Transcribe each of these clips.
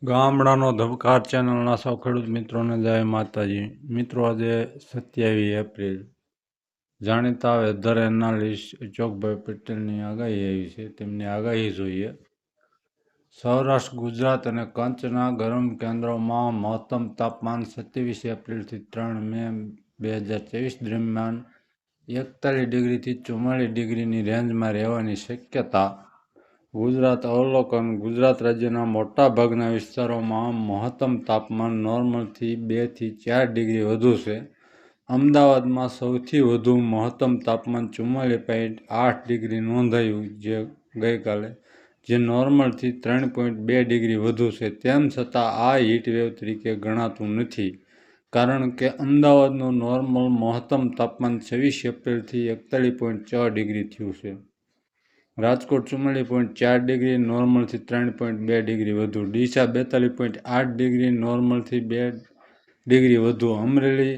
ગામડાનો ધબકાર ચેનલના સૌ ખેડૂત મિત્રોને જય માતાજી. મિત્રો, આજે 27 એપ્રિલ જાણીતા વેધર એનાલિસ્ટ અશોકભાઈ પટેલની આગાહી આવી છે. તેમની આગાહી જોઈએ. સૌરાષ્ટ્ર, ગુજરાત અને કચ્છના ગરમ કેન્દ્રોમાં મહત્તમ તાપમાન 27 એપ્રિલથી 3 મે 2023 દરમિયાન 41 ડિગ્રીથી 44 ડિગ્રીની રેન્જમાં રહેવાની શક્યતા. ગુજરાત અવલોકન. ગુજરાત રાજ્યના મોટાભાગના વિસ્તારોમાં મહત્તમ તાપમાન નોર્મલથી 2 થી 4 ડિગ્રી વધુ છે. અમદાવાદમાં સૌથી વધુ મહત્તમ તાપમાન 44.8 ડિગ્રી નોંધાયું ગઈકાલે, જે નોર્મલથી 3.2 ડિગ્રી વધુ છે. તેમ છતાં આ હીટવેવ તરીકે ગણાતું નથી, કારણ કે અમદાવાદનું નોર્મલ મહત્તમ તાપમાન 26 એપ્રિલથી 41.6 ડિગ્રી થયું છે. રાજકોટ 44.4 ડિગ્રી, નોર્મલથી 3.2 ડિગ્રી વધુ. ડીસા 42.8 ડિગ્રી, નોર્મલથી 2 ડિગ્રી વધુ. અમરેલી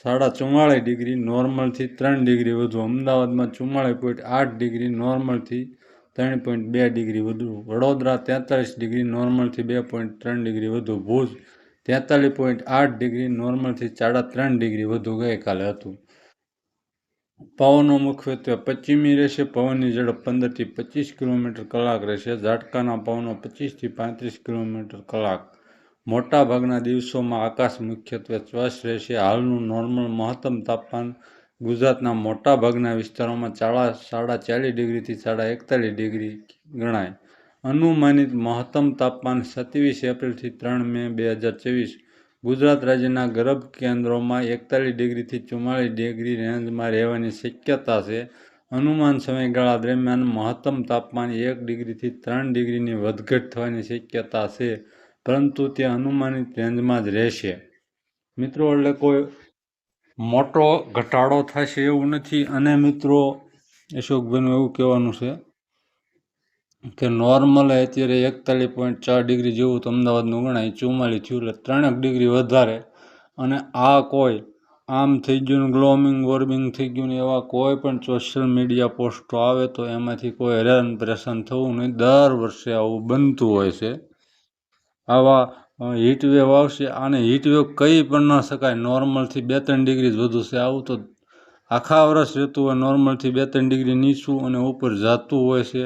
44.5 ડિગ્રી, નોર્મલથી 3 ડિગ્રી વધુ. અમદાવાદમાં 44.8 ડિગ્રી, નોર્મલથી 3.2 ડિગ્રી વધુ. વડોદરા 43 ડિગ્રી, નોર્મલથી 2.3 ડિગ્રી વધુ. ભુજ 43.8 ડિગ્રી, નોર્મલથી 3.5 ડિગ્રી વધુ ગઈકાલે હતું. પવનો મુખ્યત્વે પશ્ચિમી રહેશે. પવનની ઝડપ 15 થી 25 કિલોમીટર કલાક રહેશે. ઝાટકાના પવનો 25 થી 35 કિલોમીટર કલાક. મોટાભાગના દિવસોમાં આકાશ મુખ્યત્વે સ્વચ્છ રહેશે. હાલનું નોર્મલ મહત્તમ તાપમાન ગુજરાતના મોટાભાગના વિસ્તારોમાં 40 ડિગ્રીથી 41 ડિગ્રી ગણાય. અનુમાનિત મહત્તમ તાપમાન 27 એપ્રિલથી 3 મે 2023. ગુજરાત રાજ્યના ગરમ કેન્દ્રોમાં 41 ડિગ્રીથી 44 ડિગ્રી રેન્જમાં રહેવાની શક્યતા છે. અનુમાન સમયગાળા દરમિયાન મહત્તમ તાપમાન 1 ડિગ્રીથી 3 ડિગ્રીની વધઘટ થવાની શક્યતા છે, પરંતુ તે અનુમાનિત રેન્જમાં જ રહેશે. મિત્રો, એટલે કોઈ મોટો ઘટાડો થશે એવું નથી. અને મિત્રો, અશોકભાઈનું એવું કહેવાનું છે કે નોર્મલ અત્યારે 41.4 ડિગ્રી જેવું તો અમદાવાદનું ગણાય, 44 થયું એટલે 3 ડિગ્રી વધારે. અને આ કોઈ આમ થઈ ગયું, ગ્લોબલ વોર્મિંગ થઈ ગયું ને એવા કોઈ પણ સોશિયલ મીડિયા પોસ્ટો આવે તો એમાંથી કોઈ હેરાન પરેશાન થવું નહીં. દર વર્ષે આવું બનતું હોય છે. આવા હીટવેવ આવશે. આને હીટવેવ કહી પણ ન શકાય. નોર્મલથી 2-3 ડિગ્રી જ વધુ છે. આવું તો આખા વર્ષ રહેતું હોય. નોર્મલથી 2-3 ડિગ્રી નીચું અને ઉપર જતું હોય છે.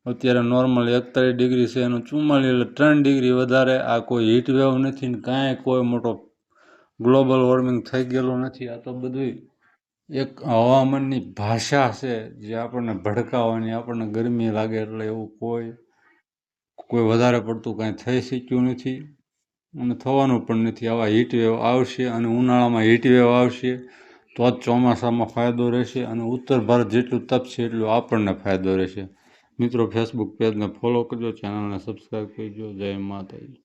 અત્યારે નોર્મલ 41 ડિગ્રી છે, એનું 44 એટલે 3 ડિગ્રી વધારે. આ કોઈ હીટવેવ નથી ને કાંઈ કોઈ મોટો ગ્લોબલ વોર્મિંગ થઈ ગયેલું નથી. આ તો બધું એક હવામાનની ભાષા છે જે આપણને ભડકાવાની, આપણને ગરમી લાગે એટલે એવું કોઈ વધારે પડતું કાંઈ થઈ શક્યું નથી અને થવાનું પણ નથી. આવા હીટવેવ આવશે અને ઉનાળામાં હીટવેવ આવશે તો જ ચોમાસામાં ફાયદો રહેશે. અને ઉત્તર ભારત જેટલું તપશે એટલું આપણને ફાયદો રહેશે. મિત્રો, ફેસબુક પેજને ફોલો કરજો, ચેનલને સબસ્ક્રાઈબ કરજો. જય માતાજી.